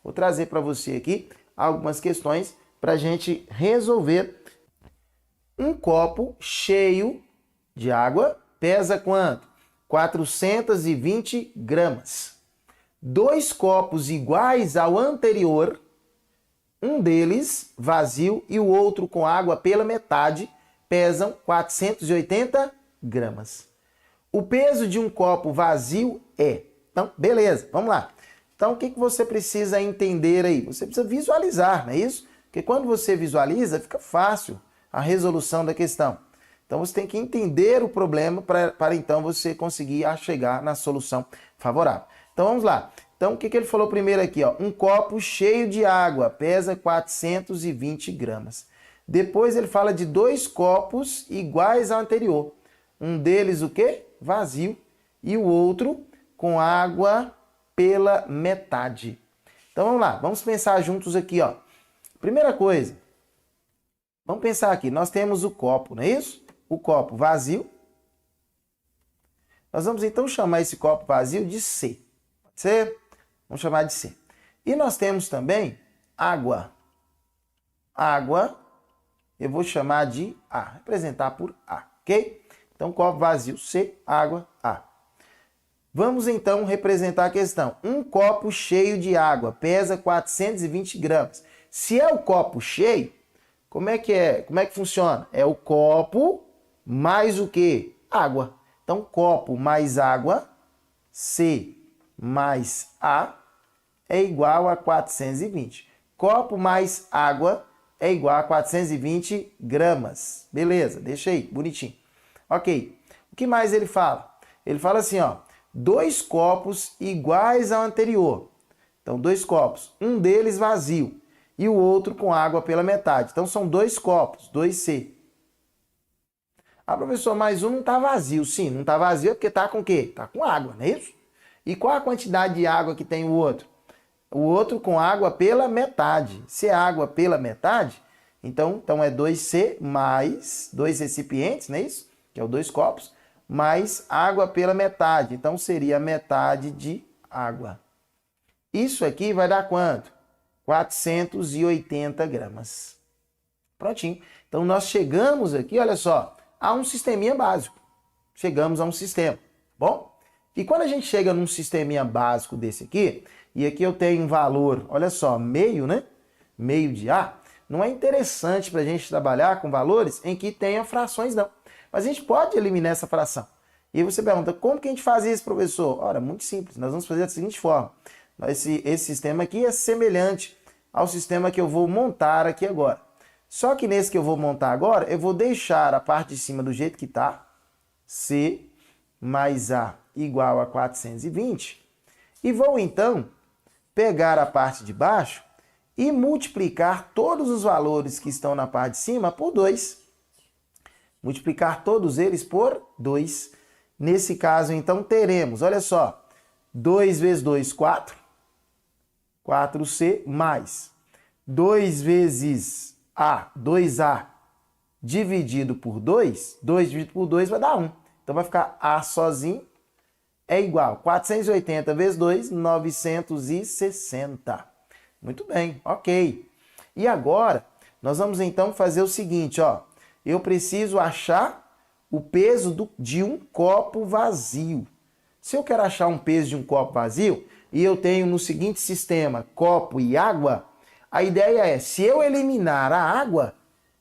Vou trazer para você aqui algumas questões para a gente resolver. Um copo cheio de água pesa quanto? 420 gramas. 2 copos iguais ao anterior, um deles vazio e o outro com água pela metade, pesam 480 gramas. O peso de um copo vazio é... Então, beleza, vamos lá. Então, o que você precisa entender aí? Você precisa visualizar, não é isso? Porque quando você visualiza, fica fácil a resolução da questão. Então, você tem que entender o problema para então você conseguir chegar na solução favorável. Então, vamos lá. Então, o que ele falou primeiro aqui? Ó? Um copo cheio de água pesa 420 gramas. Depois, ele fala de 2 copos iguais ao anterior. Um deles, o quê? Vazio. E o outro com água pela metade. Então, vamos lá. Vamos pensar juntos aqui, ó. Primeira coisa. Vamos pensar aqui. Nós temos o copo, não é isso? O copo vazio. Nós vamos, então, chamar esse copo vazio de C. Pode ser? Vamos chamar de C. E nós temos também água. Água, eu vou chamar de A. Representar por A, ok? Então, copo vazio, C, água, A. Vamos, então, representar a questão. Um copo cheio de água pesa 420 gramas. Se é o copo cheio, como é que funciona? É o copo mais o quê? Água. Então, copo mais água, C mais A, é igual a 420. Copo mais água é igual a 420 gramas. Beleza, deixa aí, bonitinho. Ok, o que mais ele fala? Ele fala assim, ó, 2 copos iguais ao anterior. Então, 2 copos, um deles vazio e o outro com água pela metade. Então, são 2 copos, 2C. Ah, professor, mas um não está vazio. Sim, não está vazio é porque está com o quê? Está com água, não é isso? E qual a quantidade de água que tem o outro? O outro com água pela metade. Se é água pela metade, então é 2C mais 2 recipientes, não é isso? Que é o 2 copos, mais água pela metade. Então, seria metade de água. Isso aqui vai dar quanto? 480 gramas. Prontinho. Então, nós chegamos aqui, olha só, a um sisteminha básico. Chegamos a um sistema, bom? E quando a gente chega num sisteminha básico desse aqui, e aqui eu tenho um valor, olha só, meio, né? Meio de A, não é interessante para a gente trabalhar com valores em que tenha frações, não. Mas a gente pode eliminar essa fração. E aí você pergunta, como que a gente faz isso, professor? Ora, muito simples, nós vamos fazer da seguinte forma. Esse sistema aqui é semelhante ao sistema que eu vou montar aqui agora. Só que nesse que eu vou montar agora, eu vou deixar a parte de cima do jeito que está, C mais A igual a 420, e vou então pegar a parte de baixo e multiplicar todos os valores que estão na parte de cima por 2. Multiplicar todos eles por 2. Nesse caso, então, teremos, olha só, 2 vezes 2, 4. 4C mais 2 vezes A, 2A, dividido por 2. 2 dividido por 2 vai dar 1. Então, vai ficar A sozinho é igual a 480 vezes 2, 960. Muito bem, ok. E agora, nós vamos então fazer o seguinte, ó. Eu preciso achar o peso de um copo vazio. Se eu quero achar um peso de um copo vazio, e eu tenho no seguinte sistema, copo e água, a ideia é, se eu eliminar a água,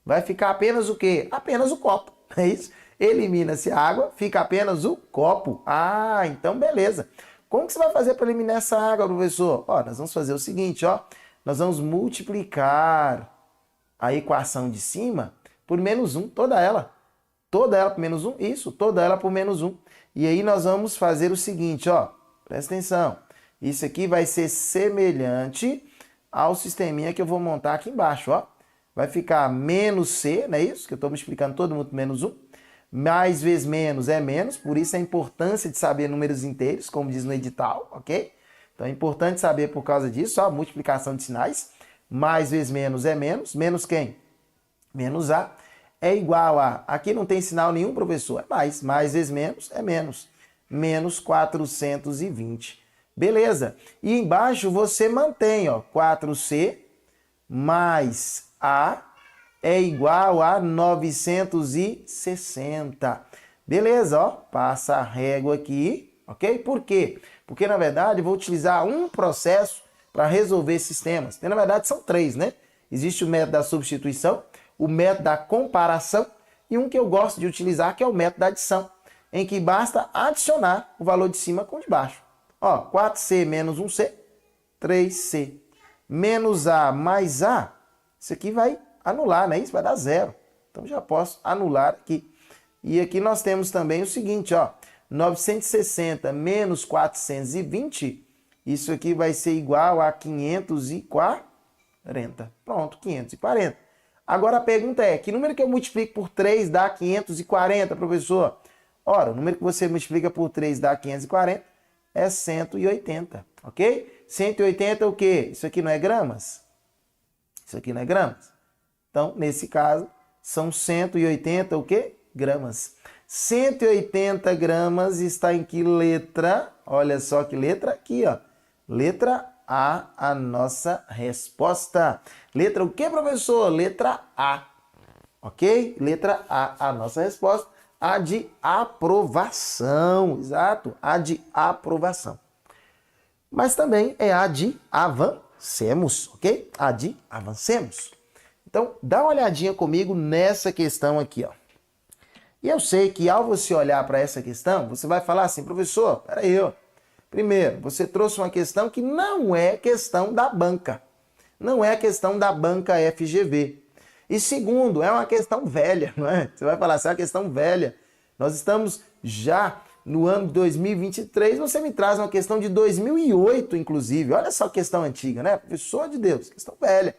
vai ficar apenas o quê? Apenas o copo, é isso? Elimina-se a água, fica apenas o copo. Ah, então beleza. Como que você vai fazer para eliminar essa água, professor? Ó, nós vamos fazer o seguinte, ó. Nós vamos multiplicar a equação de cima por menos 1, toda ela. Toda ela por menos 1, isso, toda ela por menos 1. E aí nós vamos fazer o seguinte, ó. Presta atenção. Isso aqui vai ser semelhante ao sisteminha que eu vou montar aqui embaixo, ó. Vai ficar menos C, não é isso? Que eu estou me explicando todo mundo por menos 1. Mais vezes menos é menos, por isso a importância de saber números inteiros, como diz no edital, ok? Então é importante saber por causa disso, ó, multiplicação de sinais. Mais vezes menos é menos. Menos quem? Menos A. É igual a... Aqui não tem sinal nenhum, professor. É mais. Mais vezes menos é menos. Menos 420. Beleza. E embaixo você mantém, ó, 4C mais A é igual a 960. Beleza, ó, passa a régua aqui, ok? Por quê? Porque, na verdade, eu vou utilizar um processo para resolver sistemas. E, na verdade, são três, né? Existe o método da substituição, o método da comparação e um que eu gosto de utilizar, que é o método da adição, em que basta adicionar o valor de cima com o de baixo. Ó, 4C menos 1C, 3C menos A mais A, isso aqui vai anular, né? Isso vai dar zero. Então já posso anular aqui. E aqui nós temos também o seguinte, ó, 960 menos 420, isso aqui vai ser igual a 540. Pronto, 540. Agora a pergunta é, que número que eu multiplico por 3 dá 540, professor? Ora, o número que você multiplica por 3 dá 540 é 180, ok? 180 é o quê? Isso aqui não é gramas? Isso aqui não é gramas? Então, nesse caso, são 180 o quê? Gramas. 180 gramas está em que letra? Olha só que letra aqui, ó. Letra A nossa resposta. Letra o quê, professor? Letra A. Ok? Letra A nossa resposta. A de aprovação. Exato. A de aprovação. Mas também é a de avancemos, ok? A de avancemos. Então, dá uma olhadinha comigo nessa questão aqui, ó. E eu sei que ao você olhar para essa questão, você vai falar assim, professor, peraí, ó. Primeiro, você trouxe uma questão que não é questão da banca. Não é questão da banca FGV. E segundo, é uma questão velha, não é? Você vai falar assim, é uma questão velha. Nós estamos já no ano de 2023, você me traz uma questão de 2008, inclusive. Olha só a questão antiga, né? Professor de Deus, questão velha.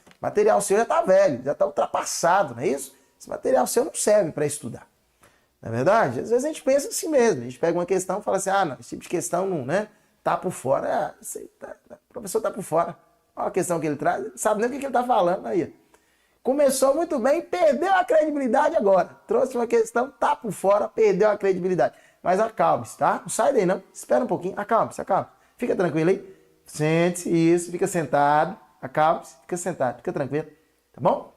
O material seu já está velho, já está ultrapassado, não é isso? Esse material seu não serve para estudar. Não é verdade? Às vezes a gente pensa assim mesmo. A gente pega uma questão e fala assim, ah, não, esse tipo de questão não, né? Tá por fora. O professor tá por fora. Olha a questão que ele traz, ele não sabe nem o que ele está falando aí. Começou muito bem, perdeu a credibilidade agora. Trouxe uma questão, tá por fora, perdeu a credibilidade. Mas acalme-se, tá? Não sai daí não. Espera um pouquinho, acalme-se, acalme-se. Fica tranquilo aí. Sente-se, isso, fica sentado. Acalme-se, fica sentado, fica tranquilo. Tá bom?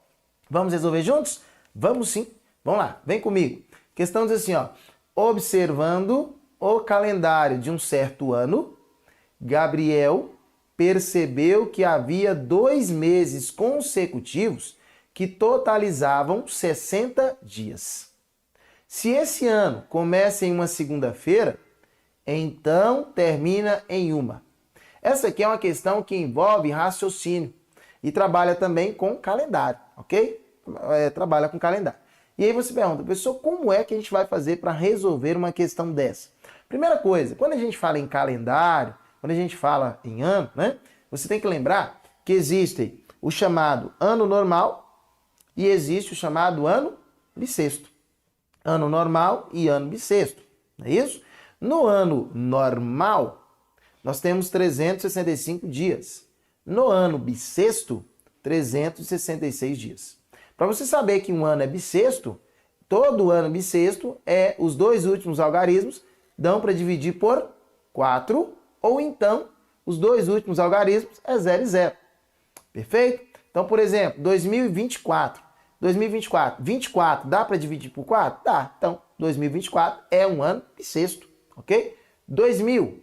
Vamos resolver juntos? Vamos sim. Vamos lá, vem comigo. Questão diz assim, ó. Observando o calendário de um certo ano, Gabriel percebeu que havia 2 meses consecutivos que totalizavam 60 dias. Se esse ano começa em uma segunda-feira, então termina em uma. Essa aqui é uma questão que envolve raciocínio e trabalha também com calendário, ok? Trabalha com calendário. E aí você pergunta, professor, como é que a gente vai fazer para resolver uma questão dessa? Primeira coisa, quando a gente fala em calendário, quando a gente fala em ano, né? Você tem que lembrar que existe o chamado ano normal e existe o chamado ano bissexto. Ano normal e ano bissexto, não é isso? No ano normal, nós temos 365 dias. No ano bissexto, 366 dias. Para você saber que um ano é bissexto, todo ano bissexto os 2 últimos algarismos dão para dividir por 4, ou então os 2 últimos algarismos é 0 e 0. Perfeito? Então, por exemplo, 2024. 24 dá para dividir por 4? Dá. Então, 2024 é um ano bissexto, ok? 2000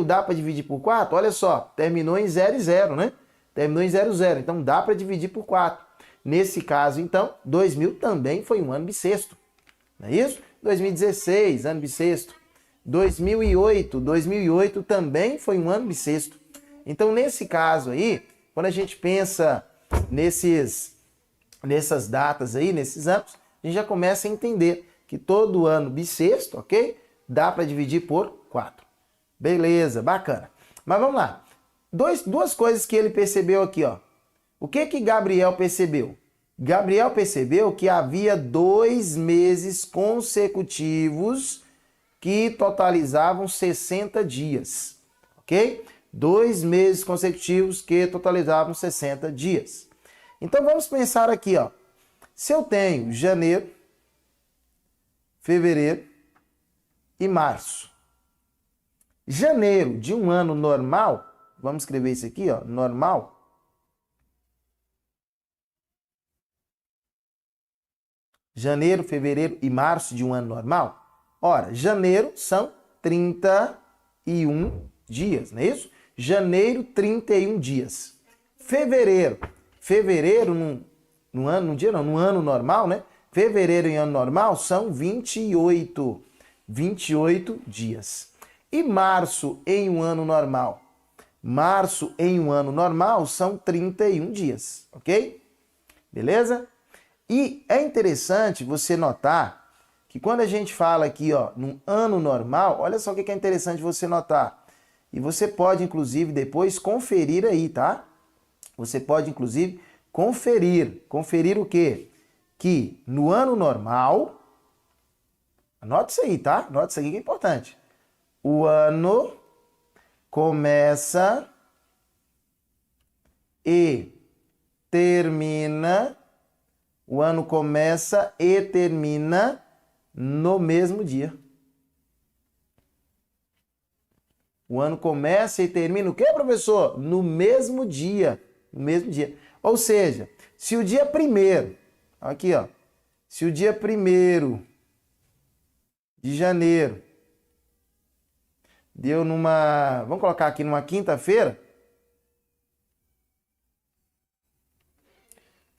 dá para dividir por 4? Olha só, terminou em 0 e 0, né? Terminou em 0 e 0, então dá para dividir por 4. Nesse caso, então, 2000 também foi um ano bissexto, não é isso? 2016, ano bissexto. 2008 também foi um ano bissexto. Então, nesse caso aí, quando a gente pensa nessas datas aí, nesses anos, a gente já começa a entender que todo ano bissexto, ok? Dá para dividir por 4. Beleza, bacana. Mas vamos lá. Duas coisas que ele percebeu aqui, ó. O que Gabriel percebeu? Gabriel percebeu que havia 2 meses consecutivos que totalizavam 60 dias, ok? 2 meses consecutivos que totalizavam 60 dias. Então vamos pensar aqui, ó. Se eu tenho janeiro, fevereiro e março, Janeiro de um ano normal, vamos escrever isso aqui, ó, normal. Janeiro, fevereiro e março de um ano normal. Ora, janeiro são 31 dias, não é isso? Janeiro, 31 dias. Fevereiro no ano normal, né? Fevereiro em ano normal são 28 dias. E março em um ano normal? Março em um ano normal são 31 dias, ok? Beleza? E é interessante você notar que quando a gente fala aqui, ó, num ano normal, olha só o que é interessante você notar. E você pode, inclusive, depois conferir aí, tá? Você pode, inclusive, conferir. Conferir o quê? Que no ano normal, anote isso aí, tá? Anote isso aqui que é importante. O ano começa e termina. O ano começa e termina no mesmo dia. O ano começa e termina o quê, professor? No mesmo dia. No mesmo dia. Ou seja, se o dia 1º, aqui ó, se o dia 1º de janeiro deu numa, vamos colocar aqui numa quinta-feira,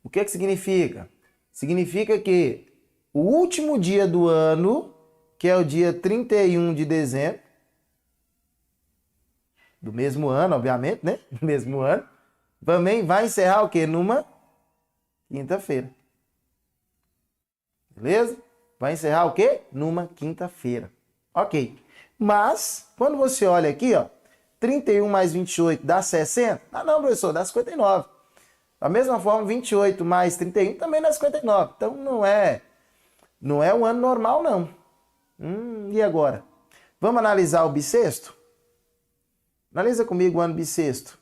o que significa? Significa que o último dia do ano, que é o dia 31 de dezembro, do mesmo ano, obviamente, né? Do mesmo ano, também vai encerrar o quê? Numa quinta-feira. Beleza? Vai encerrar o quê? Numa quinta-feira. Ok. Mas, quando você olha aqui, ó, 31 mais 28 dá 60? Ah, não, professor, dá 59. Da mesma forma, 28 mais 31 também dá 59. Então, não é um ano normal, não. E agora? Vamos analisar o bissexto? Analisa comigo o ano bissexto.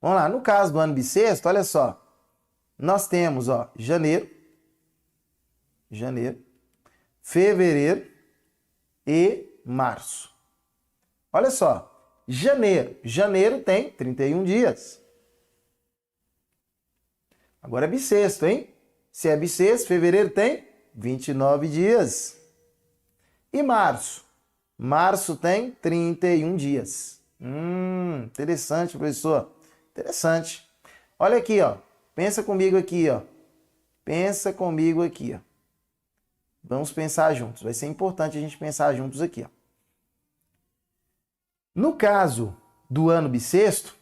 Vamos lá, no caso do ano bissexto, olha só. Nós temos, ó, janeiro, fevereiro e março. Olha só, janeiro tem 31 dias. Agora é bissexto, hein? Se é bissexto, fevereiro tem 29 dias. E março? Março tem 31 dias. Interessante, professor. Interessante. Olha aqui, ó. Pensa comigo aqui, ó. Pensa comigo aqui, ó. Vamos pensar juntos. Vai ser importante a gente pensar juntos aqui, ó. No caso do ano bissexto,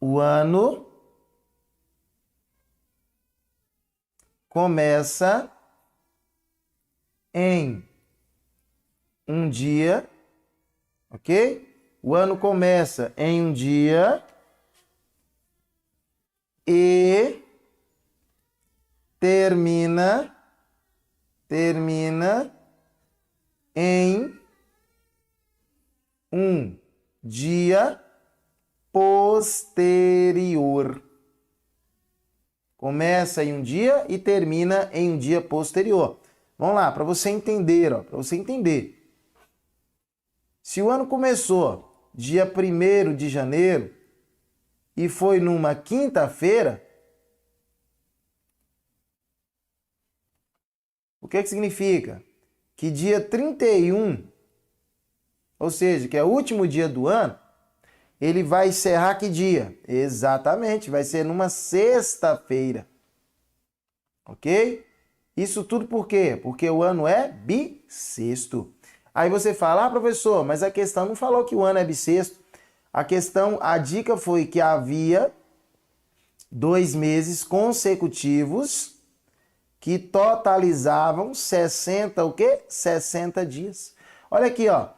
o ano começa em um dia, ok? O ano começa em um dia e termina em um dia posterior. Começa em um dia e termina em um dia posterior. Vamos lá, para você entender, ó, para você entender. Se o ano começou dia 1º de janeiro e foi numa quinta-feira, o que significa? Que dia 31, ou seja, que é o último dia do ano, ele vai encerrar que dia? Exatamente, vai ser numa sexta-feira. Ok? Isso tudo por quê? Porque o ano é bissexto. Aí você fala, professor, mas a questão não falou que o ano é bissexto. A dica foi que havia 2 meses consecutivos que totalizavam 60, o quê? 60 dias. Olha aqui, ó.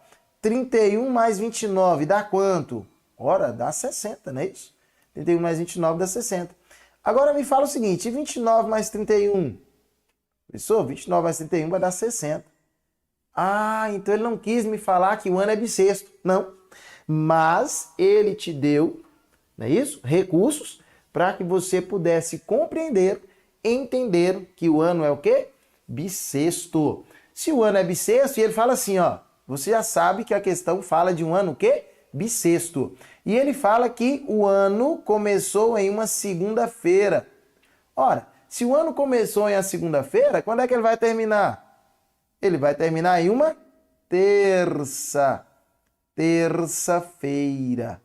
31 mais 29 dá quanto? Ora, dá 60, não é isso? 31 mais 29 dá 60. Agora me fala o seguinte, e 29 mais 31? Professor, 29 mais 31 vai dar 60. Ah, então ele não quis me falar que o ano é bissexto. Não. Mas ele te deu, não é isso? Recursos para que você pudesse compreender, entender que o ano é o quê? Bissexto. Se o ano é bissexto, e ele fala assim, ó, você já sabe que a questão fala de um ano o quê? Bissexto. E ele fala que o ano começou em uma segunda-feira. Ora, se o ano começou em uma segunda-feira, quando é que ele vai terminar? Ele vai terminar em uma terça-feira.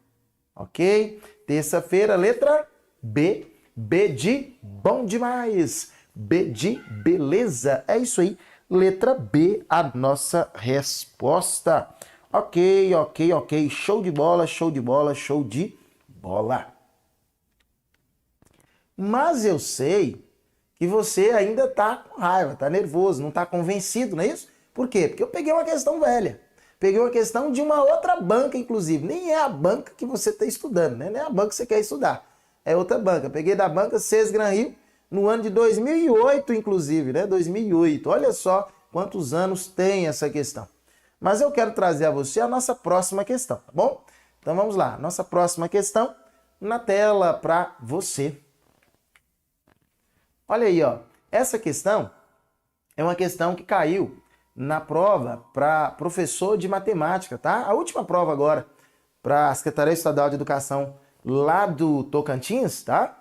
Ok? Terça-feira, letra B. B de bom demais. B de beleza. É isso aí. Letra B, a nossa resposta. Ok, ok, ok. Show de bola, show de bola, show de bola. Mas eu sei que você ainda está com raiva, está nervoso, não está convencido, não é isso? Por quê? Porque eu peguei uma questão velha. Peguei uma questão de uma outra banca, inclusive. Nem é a banca que você está estudando, né? Nem é a banca que você quer estudar. É outra banca. Peguei da banca CES Gran Rio no ano de 2008, inclusive, né? 2008. Olha só quantos anos tem essa questão. Mas eu quero trazer a você a nossa próxima questão, tá bom? Então vamos lá. Nossa próxima questão na tela para você. Olha aí, ó. Essa questão é uma questão que caiu na prova para professor de matemática, tá? A última prova agora para a Secretaria Estadual de Educação lá do Tocantins, tá?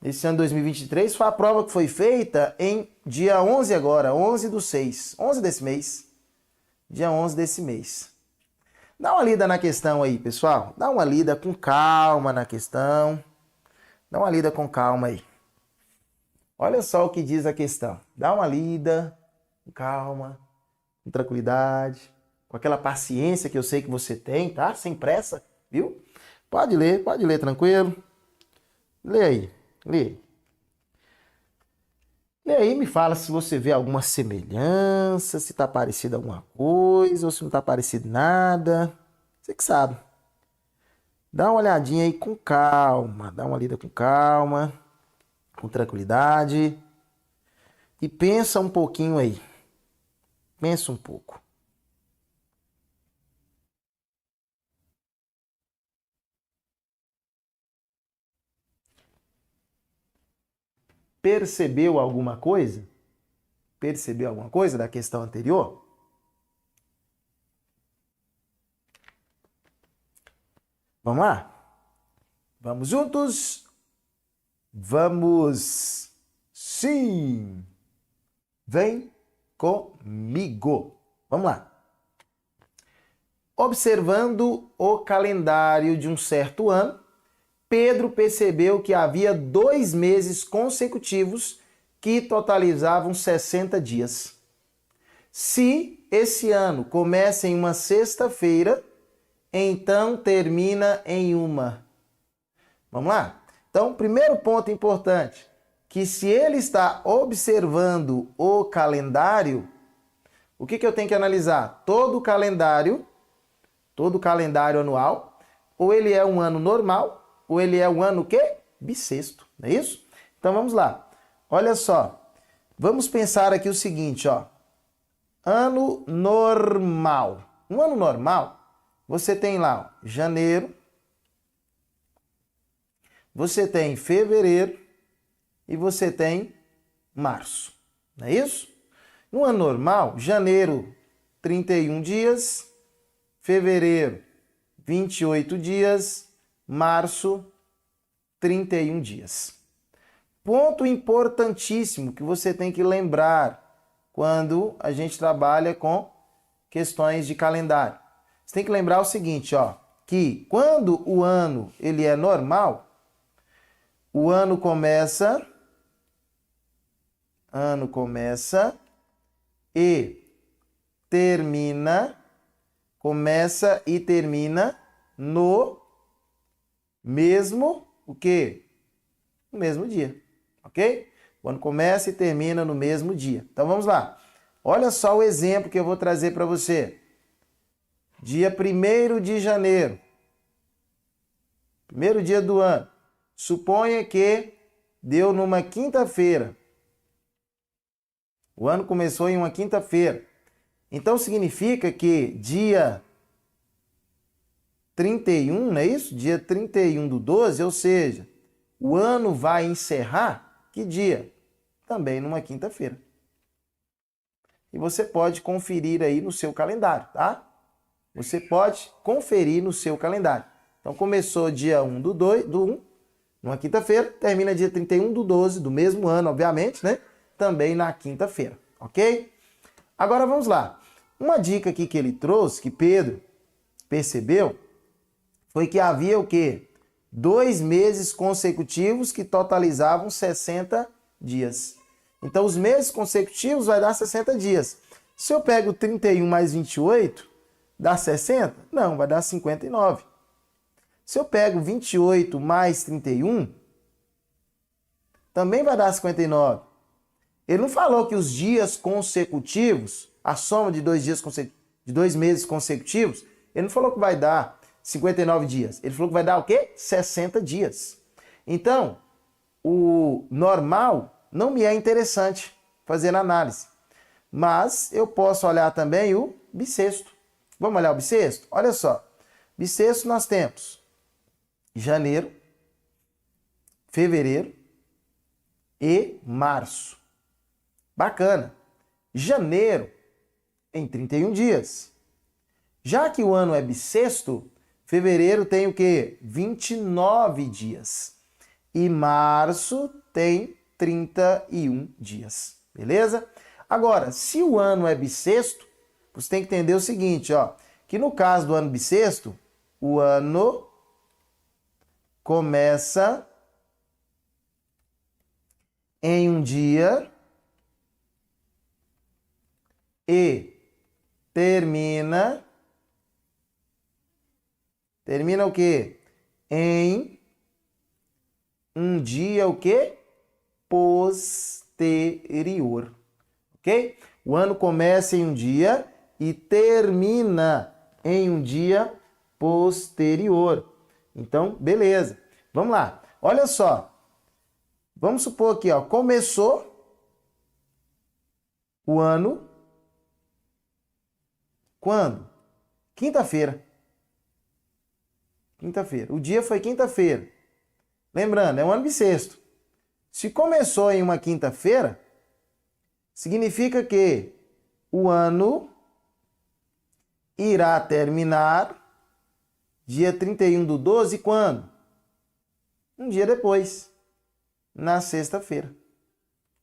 Esse ano 2023 foi a prova que foi feita em dia 11 agora, 11/6, 11 desse mês. Dia 11 desse mês. Dá uma lida na questão aí, pessoal. Dá uma lida com calma na questão. Dá uma lida com calma aí. Olha só o que diz a questão. Dá uma lida com calma, com tranquilidade, com aquela paciência que eu sei que você tem, tá? Sem pressa, viu? Pode ler tranquilo. Lê aí, lê aí. Lê aí e me fala se você vê alguma semelhança, se tá parecido alguma coisa, ou se não tá parecido nada. Você que sabe. Dá uma olhadinha aí com calma, dá uma lida com calma, com tranquilidade. E pensa um pouquinho aí. Pensa um pouco. Percebeu alguma coisa? Percebeu alguma coisa da questão anterior? Vamos lá? Vamos juntos? Vamos sim! Vem comigo! Vamos lá! Observando o calendário de um certo ano, Pedro percebeu que havia 2 meses consecutivos que totalizavam 60 dias. Se esse ano começa em uma sexta-feira, então termina em uma. Vamos lá? Então, primeiro ponto importante, que se ele está observando o calendário, o que eu tenho que analisar? Todo o calendário anual, ou ele é um ano normal, ou ele é um ano o quê? Bissexto, não é isso? Então vamos lá. Olha só. Vamos pensar aqui o seguinte, ó. Ano normal. Um ano normal, você tem lá ó, janeiro, você tem fevereiro e você tem março, não é isso? No ano normal, janeiro, 31 dias, fevereiro, 28 dias, março, 31 dias. Ponto importantíssimo que você tem que lembrar quando a gente trabalha com questões de calendário. Você tem que lembrar o seguinte, ó, que quando o ano ele é normal, o ano começa e termina, começa e termina no mesmo, o quê? No mesmo dia, ok? O ano começa e termina no mesmo dia. Então vamos lá. Olha só o exemplo que eu vou trazer para você. Dia 1º de janeiro. Primeiro dia do ano. Suponha que deu numa quinta-feira. O ano começou em uma quinta-feira. Então significa que dia 31, não é isso? Dia 31/12, ou seja, o ano vai encerrar que dia? Também numa quinta-feira. E você pode conferir aí no seu calendário, tá? você pode conferir no seu calendário. Então, começou dia 1 do 1, numa quinta-feira, termina dia 31 do 12 do mesmo ano, obviamente, né? Também na quinta-feira, ok? Agora vamos lá. Uma dica aqui que ele trouxe, que Pedro percebeu, foi que havia o quê? 2 meses consecutivos que totalizavam 60 dias. Então, os meses consecutivos vai dar 60 dias. Se eu pego 31 mais 28, dá 60? Não, vai dar 59. Se eu pego 28 mais 31, também vai dar 59. Ele não falou que os dias consecutivos, a soma de 2 meses consecutivos, ele não falou que vai dar 59 dias. Ele falou que vai dar o quê? 60 dias. Então, o normal não me é interessante fazer análise. Mas eu posso olhar também o bissexto. Vamos olhar o bissexto? Olha só. Bissexto nós temos janeiro, fevereiro e março. Bacana. Janeiro em 31 dias. Já que o ano é bissexto, fevereiro tem o quê? 29 dias. E março tem 31 dias. Beleza? Agora, se o ano é bissexto, você tem que entender o seguinte, ó, que no caso do ano bissexto, o ano começa em um dia e termina o quê? Em um dia o quê? Posterior. Ok? O ano começa em um dia e termina em um dia posterior. Então, beleza. Vamos lá. Olha só. Vamos supor aqui, ó, começou o ano quando? Quinta-feira. Quinta-feira. O dia foi quinta-feira. Lembrando, é um ano bissexto. Se começou em uma quinta-feira, significa que o ano irá terminar dia 31 do 12, quando? Um dia depois, na sexta-feira.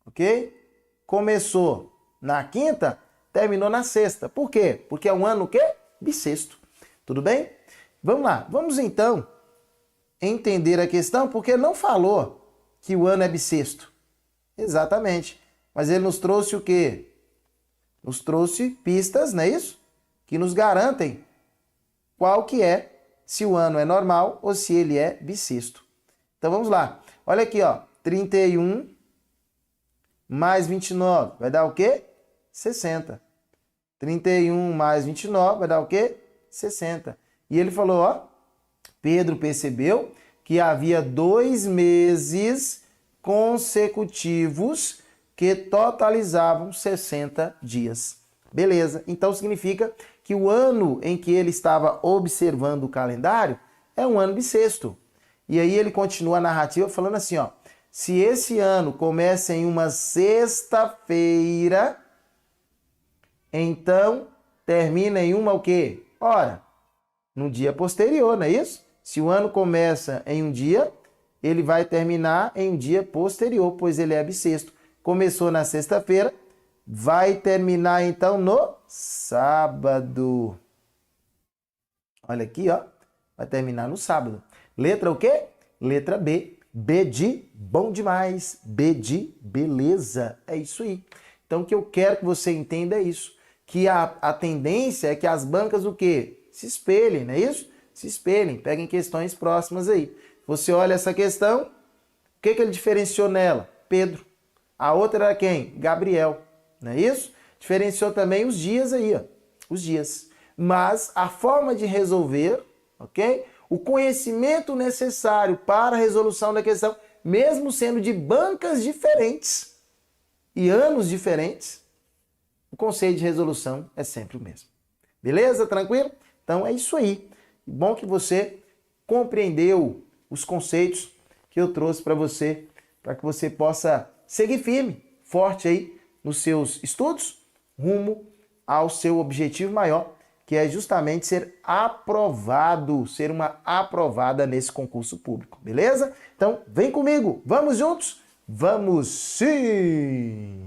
Ok? Começou na quinta, terminou na sexta. Por quê? Porque é um ano o quê? Bissexto. Tudo bem? Vamos lá. Vamos então entender a questão, porque não falou que o ano é bissexto. Exatamente. Mas ele nos trouxe o quê? Nos trouxe pistas, não é isso? Que nos garantem qual que é, se o ano é normal ou se ele é bissexto. Então vamos lá. Olha aqui, ó. 31 mais 29 vai dar o quê? 60. 31 mais 29 vai dar o quê? 60. E ele falou, ó, Pedro percebeu que havia 2 meses consecutivos que totalizavam 60 dias. Beleza. Então significa que o ano em que ele estava observando o calendário é um ano bissexto. E aí ele continua a narrativa falando assim, ó, se esse ano começa em uma sexta-feira, então termina em uma o quê? Ora, no dia posterior, não é isso? Se o ano começa em um dia, ele vai terminar em um dia posterior, pois ele é bissexto. Começou na sexta-feira, vai terminar então no sábado. Olha aqui, ó. Vai terminar no sábado. Letra o quê? Letra B. B de bom demais. B de beleza. É isso aí. Então, o que eu quero que você entenda é isso. Que a tendência é que as bancas o quê? Se espelhem, não é isso? Se espelhem, peguem questões próximas aí. Você olha essa questão, o que ele diferenciou nela? Pedro. A outra era quem? Gabriel. Não é isso? Diferenciou também os dias aí, ó. Os dias. Mas a forma de resolver, ok? O conhecimento necessário para a resolução da questão, mesmo sendo de bancas diferentes e anos diferentes, o conceito de resolução é sempre o mesmo. Beleza? Tranquilo? Então é isso aí. Bom que você compreendeu os conceitos que eu trouxe para você que você possa seguir firme, forte aí nos seus estudos, rumo ao seu objetivo maior, que é justamente ser aprovado, ser uma aprovada nesse concurso público, beleza? Então, vem comigo, vamos juntos? Vamos sim!